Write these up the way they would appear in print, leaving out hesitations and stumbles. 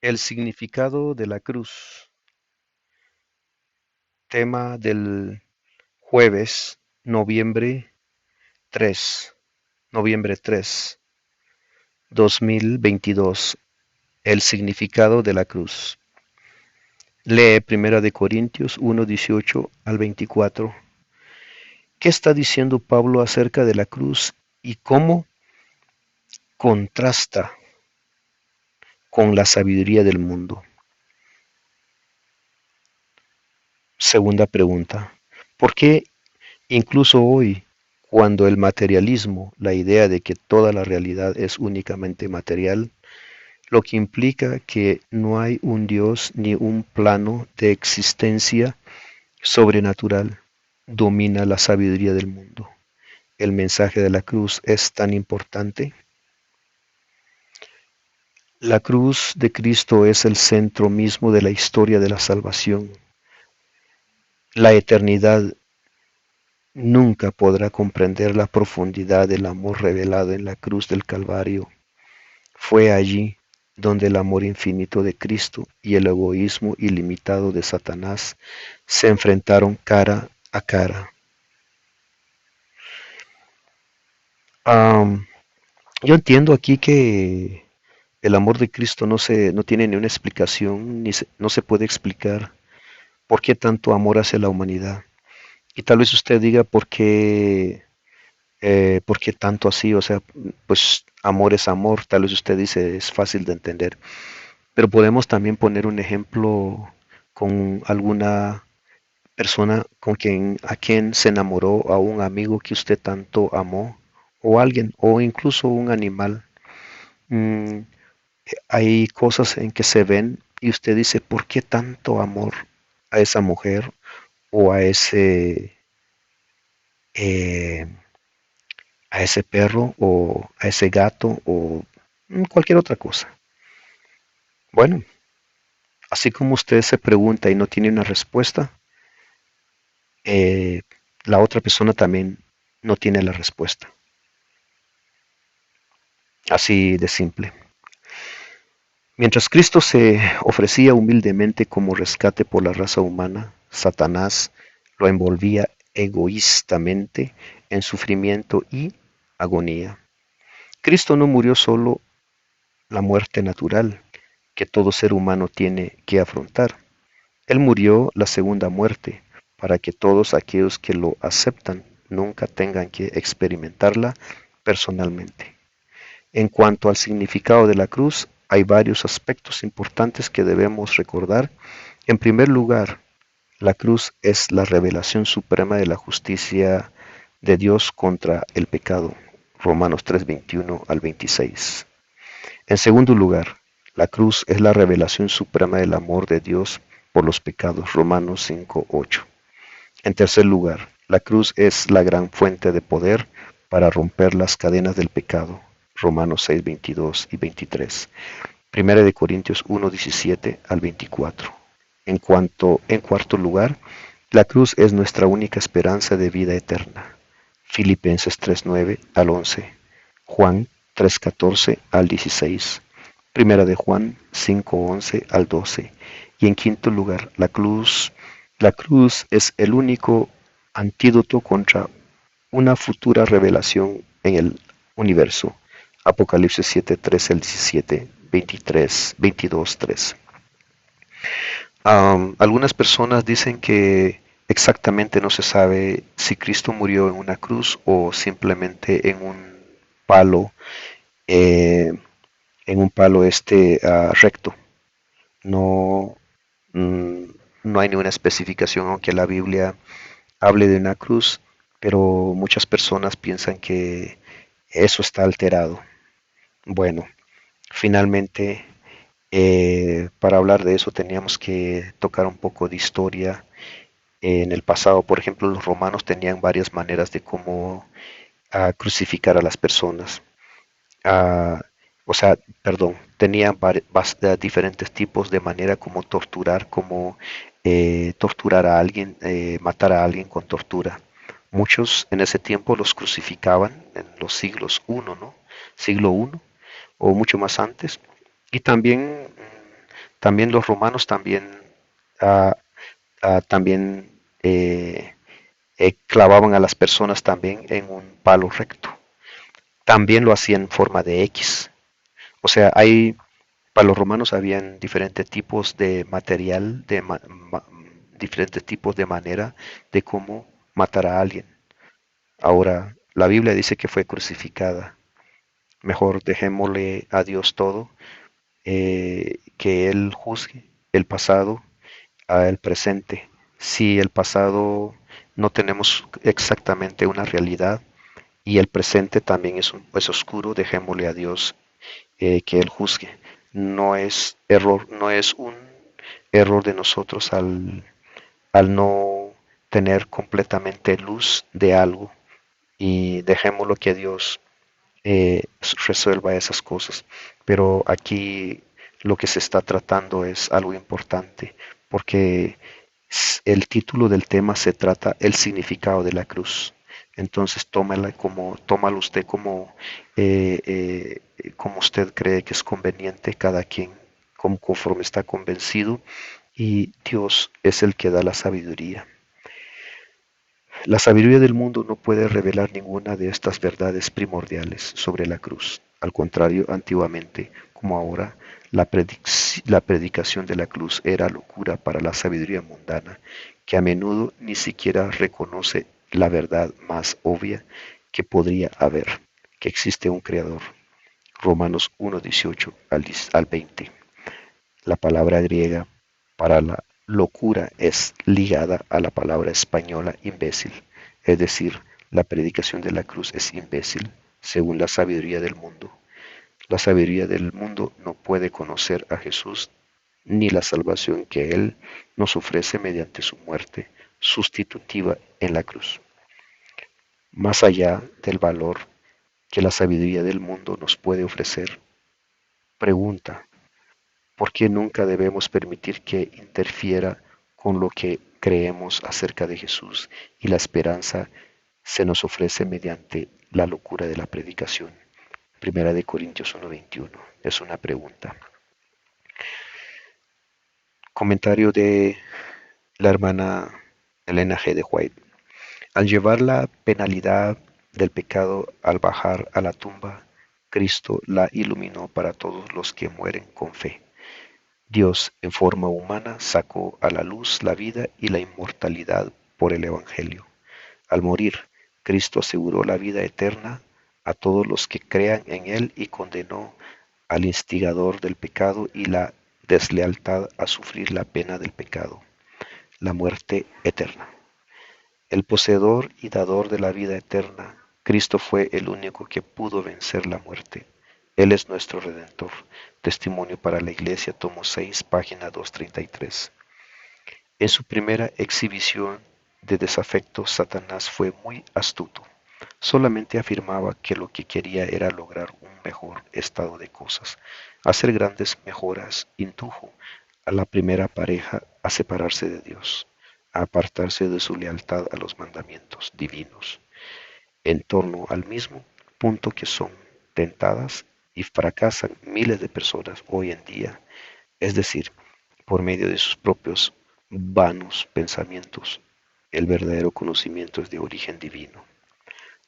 El significado de la cruz, tema del jueves, noviembre 3, noviembre 3, 2022. El significado de la cruz. Lee Primera de Corintios 1:18 al 24. ¿Qué está diciendo Pablo acerca de la cruz y cómo contrasta con la sabiduría del mundo? Segunda pregunta. ¿Por qué incluso hoy, cuando el materialismo, la idea de que toda la realidad es únicamente material, lo que implica que no hay un Dios ni un plano de existencia sobrenatural, domina la sabiduría del mundo? ¿El mensaje de la cruz es tan importante? La cruz de Cristo es el centro mismo de la historia de la salvación. La eternidad nunca podrá comprender la profundidad del amor revelado en la cruz del Calvario. Fue allí donde el amor infinito de Cristo y el egoísmo ilimitado de Satanás se enfrentaron cara a cara. Am, yo entiendo aquí que el amor de Cristo no tiene ni una explicación, no se puede explicar por qué tanto amor hacia la humanidad. Y tal vez usted diga por qué tanto así, o sea, pues amor es amor, tal vez usted dice es fácil de entender. Pero podemos también poner un ejemplo con alguna persona a quien se enamoró, a un amigo que usted tanto amó, o alguien, o incluso un animal. Mm, hay cosas en que se ven y usted dice, ¿por qué tanto amor a esa mujer o eh, a ese perro o a ese gato o cualquier otra cosa? Bueno, así como usted se pregunta y no tiene una respuesta, eh, la otra persona también no tiene la respuesta. Así de simple. Mientras Cristo se ofrecía humildemente como rescate por la raza humana, Satanás lo envolvía egoístamente en sufrimiento y agonía. Cristo no murió solo la muerte natural que todo ser humano tiene que afrontar. Él murió la segunda muerte para que todos aquellos que lo aceptan nunca tengan que experimentarla personalmente. En cuanto al significado de la cruz, hay varios aspectos importantes que debemos recordar. En primer lugar, la cruz es la revelación suprema de la justicia de Dios contra el pecado. Romanos 3:21 al 26. En segundo lugar, la cruz es la revelación suprema del amor de Dios por los pecados. Romanos 5:8. En tercer lugar, la cruz es la gran fuente de poder para romper las cadenas del pecado. Romanos 6:22 y 23. Primera de Corintios 1:17 al 24. En cuarto lugar, la cruz es nuestra única esperanza de vida eterna. Filipenses 3:9 al 11. Juan 3:14 al 16. Primera de Juan 5:11 al 12. Y en quinto lugar, la cruz es el único antídoto contra una futura revelación en el universo. Apocalipsis 7:13 al 17, 23, 22:3. Algunas personas dicen que exactamente no se sabe si Cristo murió en una cruz o simplemente palo, eh, en un palo recto. No, mm, no hay ninguna especificación, aunque la Biblia hable de una cruz, pero muchas personas piensan que eso está alterado. Bueno, finalmente, para hablar de eso teníamos que tocar un poco de historia. En el pasado, por ejemplo, los romanos tenían varias maneras de cómo crucificar a las personas. Ah, o sea, perdón, tenían diferentes tipos de manera como torturar, como torturar a alguien, matar a alguien con tortura. Muchos en ese tiempo los crucificaban en los siglos I, ¿no? Siglo I o mucho más antes. Y también También los romanos ah, también clavaban a las personas también en un palo recto. También lo hacían en forma de X. O sea, para los romanos habían diferentes tipos de material, diferentes tipos de manera de cómo matar a alguien. Ahora, la Biblia dice que fue crucificada. Mejor dejémosle a Dios todo, que Él juzgue el pasado a el presente. Si el pasado no tenemos exactamente una realidad y el presente también es oscuro, dejémosle a Dios que Él juzgue. No es un error de nosotros al no tener completamente luz de algo y dejémoslo que Dios resuelva esas cosas. Pero aquí lo que se está tratando es algo importante, porque el título del tema se trata el significado de la cruz. Entonces tómalo usted como usted cree que es conveniente, cada quien conforme está convencido, y Dios es el que da la sabiduría. La sabiduría del mundo no puede revelar ninguna de estas verdades primordiales sobre la cruz. Al contrario, antiguamente, como ahora, la predicación de la cruz era locura para la sabiduría mundana, que a menudo ni siquiera reconoce la verdad más obvia que podría haber, que existe un creador. Romanos 1:18 al 20. La palabra griega para la locura es ligada a la palabra española imbécil, es decir, la predicación de la cruz es imbécil, según la sabiduría del mundo. La sabiduría del mundo no puede conocer a Jesús ni la salvación que Él nos ofrece mediante su muerte sustitutiva en la cruz. Más allá del valor que la sabiduría del mundo nos puede ofrecer, pregunta: ¿por qué nunca debemos permitir que interfiera con lo que creemos acerca de Jesús y la esperanza se nos ofrece mediante la locura de la predicación? Primera de Corintios 1:21. Es una pregunta. Comentario de la hermana Elena G. de White. Al llevar la penalidad del pecado al bajar a la tumba, Cristo la iluminó para todos los que mueren con fe. Dios, en forma humana, sacó a la luz la vida y la inmortalidad por el Evangelio. Al morir, Cristo aseguró la vida eterna a todos los que crean en Él y condenó al instigador del pecado y la deslealtad a sufrir la pena del pecado, la muerte eterna. El poseedor y dador de la vida eterna, Cristo fue el único que pudo vencer la muerte. Él es nuestro Redentor. Testimonio para la Iglesia, tomo 6, página 233. En su primera exhibición de desafecto, Satanás fue muy astuto. Solamente afirmaba que lo que quería era lograr un mejor estado de cosas. Hacer grandes mejoras indujo a la primera pareja a separarse de Dios, a apartarse de su lealtad a los mandamientos divinos. En torno al mismo punto que son tentadas y fracasan miles de personas hoy en día, es decir, por medio de sus propios vanos pensamientos. El verdadero conocimiento es de origen divino.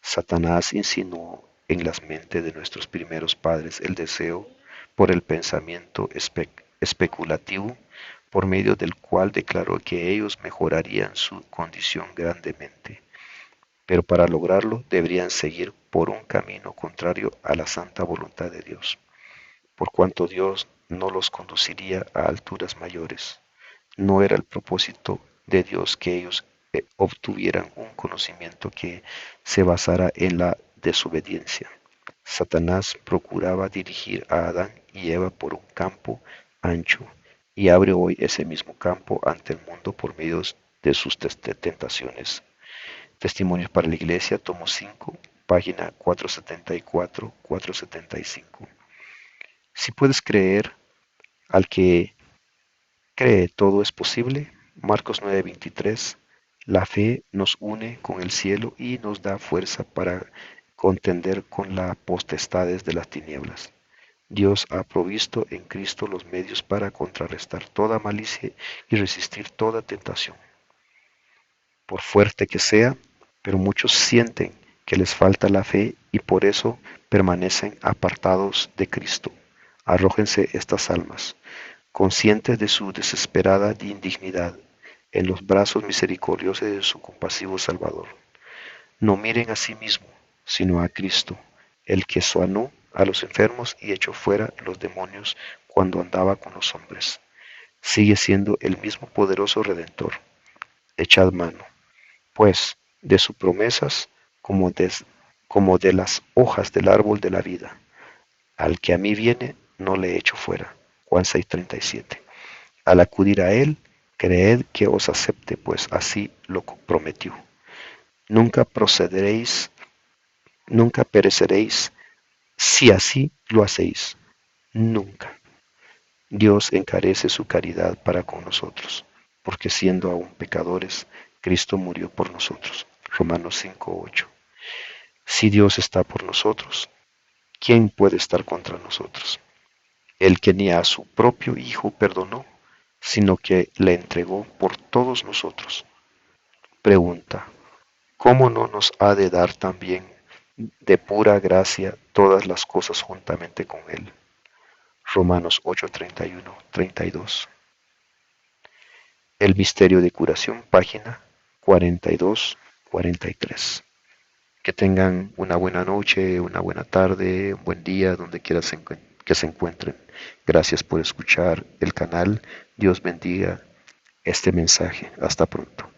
Satanás insinuó en las mentes de nuestros primeros padres el deseo por el pensamiento especulativo, por medio del cual declaró que ellos mejorarían su condición grandemente, pero para lograrlo deberían seguir por un camino contrario a la santa voluntad de Dios, por cuanto Dios no los conduciría a alturas mayores. No era el propósito de Dios que ellos obtuvieran un conocimiento que se basara en la desobediencia. Satanás procuraba dirigir a Adán y Eva por un campo ancho y abre hoy ese mismo campo ante el mundo por medio de sus tentaciones. Testimonios para la Iglesia, tomo 5, página 474-475. Si puedes creer, al que cree todo es posible. Marcos 9:23. La fe nos une con el cielo y nos da fuerza para contender con las potestades de las tinieblas. Dios ha provisto en Cristo los medios para contrarrestar toda malicia y resistir toda tentación, por fuerte que sea, pero muchos sienten que les falta la fe y por eso permanecen apartados de Cristo. Arrójense estas almas, conscientes de su desesperada indignidad, en los brazos misericordiosos de su compasivo Salvador. No miren a sí mismo, sino a Cristo, el que sanó a los enfermos y echó fuera los demonios cuando andaba con los hombres. Sigue siendo el mismo poderoso Redentor. Echad mano, pues, de sus promesas como de las hojas del árbol de la vida. Al que a mí viene, no le echo fuera. Juan 6:37. Al acudir a él, creed que os acepte, pues así lo prometió. Nunca procederéis, nunca pereceréis si así lo hacéis. Nunca. Dios encarece su caridad para con nosotros, porque siendo aún pecadores, Cristo murió por nosotros. Romanos 5:8. Si Dios está por nosotros, ¿quién puede estar contra nosotros? El que ni a su propio Hijo perdonó, sino que le entregó por todos nosotros. Pregunta, ¿cómo no nos ha de dar también de pura gracia todas las cosas juntamente con Él? Romanos 8:31, 32. El misterio de curación, página 42, 43. Que tengan una buena noche, una buena tarde, un buen día, donde quiera que se encuentren. Gracias por escuchar el canal. Dios bendiga este mensaje. Hasta pronto.